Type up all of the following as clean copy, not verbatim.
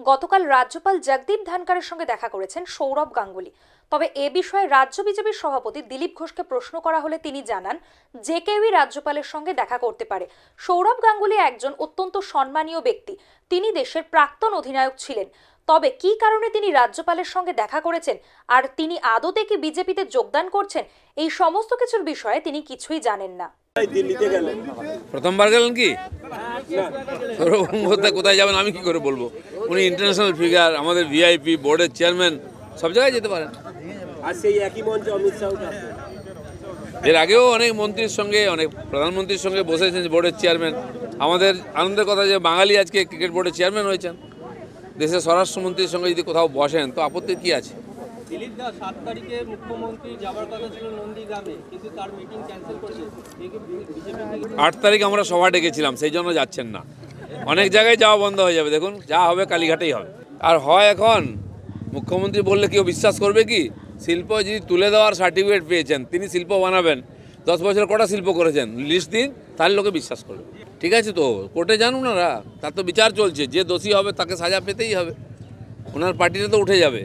গতকাল রাজ্যপাল জগদীপ ধনখড়ের সঙ্গে দেখা করেছেন সৌরভ গাঙ্গুলি। তবে এ বিষয়ে রাজ্য বিজেপির সভাপতি দিলীপ ঘোষকে প্রশ্ন করা হলে তিনি জানান, যে কেউই রাজ্যপালের সঙ্গে দেখা করতে পারে। সৌরভ গাঙ্গুলি একজন অত্যন্ত সম্মানীয় ব্যক্তি, তিনি দেশের প্রাক্তন অধিনায়ক ছিলেন। তবে কি কারণে তিনি রাজ্যপালের সঙ্গে দেখা করেছেন আর তিনি আদতে কি বিজেপিতে যোগদান করছেন, এই সমস্ত কিছুর বিষয়ে তিনি কিছুই জানেন না। প্রথমবার গেলেন কি? সৌরভ গঙ্গোপাধ্যায় কোথায় যাবেন আমি কি করে বলবো? উনি ইন্টারন্যাশনাল ফিগার, আমাদের ভিআইপি, বোর্ডের চেয়ারম্যান, সব জায়গায় যেতে পারেন। আর সেই একই মঞ্চে অমিত শাহ, এর আগেও অনেক মন্ত্রীর সঙ্গে, অনেক প্রধানমন্ত্রীর সঙ্গে বসেছেন বোর্ডের চেয়ারম্যান। আমাদের আনন্দের কথা যে বাঙালি আজকে ক্রিকেট বোর্ডের চেয়ারম্যান হয়েছেন। দেশের স্বরাষ্ট্রমন্ত্রীর সঙ্গে যদি কোথাও বসেন তো আপত্তি কি আছে? দিলীপ দা 7 তারিখে মুখ্যমন্ত্রী যাবার কথা ছিল নন্দীগ্রামে, কিন্তু তার মিটিং ক্যান্সেল করেছে। 8 তারিখ আমরা সভা ডেকেছিলাম, সেই জন্য যাচ্ছেন না। অনেক জায়গায় যাওয়া বন্ধ হয়ে যাবে, দেখুন যা হবে কালীঘাটেই হবে। আর হয় এখন মুখ্যমন্ত্রী বললে কেউ বিশ্বাস করবে কি? শিল্প যদি তুলে দেওয়ার সার্টিফিকেট পেয়েছেন, তিনি শিল্প বানাবেন, 10 বছর কটা শিল্প করেছেন, লিস্ট দিন, তাহলে লোকে বিশ্বাস করবে। ঠিক আছে, তো কোর্টে যান ওনারা, তার তো বিচার চলছে, যে দোষী হবে তাকে সাজা পেতেই হবে। ওনার পার্টিটা তো উঠে যাবে।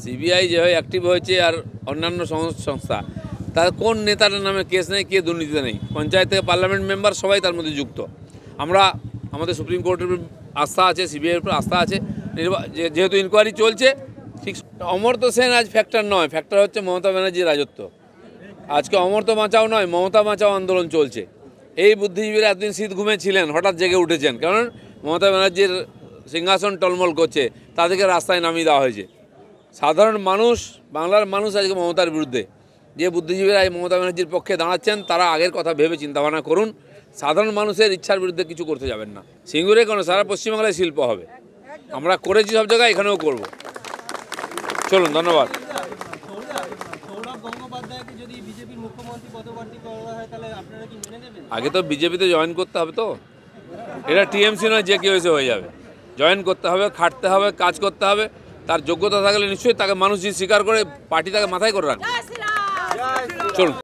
সিবিআই যেভাবে অ্যাক্টিভ হয়েছে আর অন্যান্য সংস্থা, তার কোন নেতার নামে কেস নেই, কে দুর্নীতিতে নেই? পঞ্চায়েত থেকে পার্লামেন্ট মেম্বার সবাই তার মধ্যে যুক্ত। আমরা আমাদের সুপ্রিম কোর্টের আস্থা আছে, সিবিআইয়ের উপর আস্থা আছে, যেহেতু ইনকোয়ারি চলছে। ঠিক অমর্ত্য সেন আজ ফ্যাক্টর নয়, ফ্যাক্টর হচ্ছে মমতা ব্যানার্জির রাজত্ব। আজকে অমর্ত্য বাঁচাও নয়, মমতা বাঁচাও আন্দোলন চলছে। এই বুদ্ধিজীবীরা এতদিন শীত ঘুমে ছিলেন, হঠাৎ জেগে উঠেছেন, কারণ মমতা ব্যানার্জির সিংহাসন টলমল করছে, তাদেরকে রাস্তায় নামিয়ে দেওয়া হয়েছে। সাধারণ মানুষ, বাংলার মানুষ আজকে মমতার বিরুদ্ধে। যে বুদ্ধিজীবীরা এই মমতা ব্যানার্জির পক্ষে দাঁড়াচ্ছেন, তারা আগের কথা ভেবে চিন্তাভাবনা করুন। সাধারণ মানুষের ইচ্ছার বিরুদ্ধে কিছু করতে যাবেন না। সিঙ্গুরে কোনো, সারা পশ্চিমবাংলায় শিল্প হবে। আমরা করেছি সব জায়গায়, এখানেও করব। চলুন, ধন্যবাদ। সৌরভ গঙ্গোপাধ্যায়কে যদি বিজেপির মুখ্যমন্ত্রী পদপ্রার্থী করা হয়, তাহলে আপনারা কি মেনে নেবেন? আগে তো বিজেপিতে জয়েন করতে হবে, তো এটা টিএমসি নয় যে কেউ এসে হয়ে যাবে। জয়েন করতে হবে, খাটতে হবে, কাজ করতে হবে। তার যোগ্যতা থাকলে নিশ্চয়ই তাকে মানুষ যদি স্বীকার করে, পার্টি তাকে মাথায় করে রাখবে। চলুন।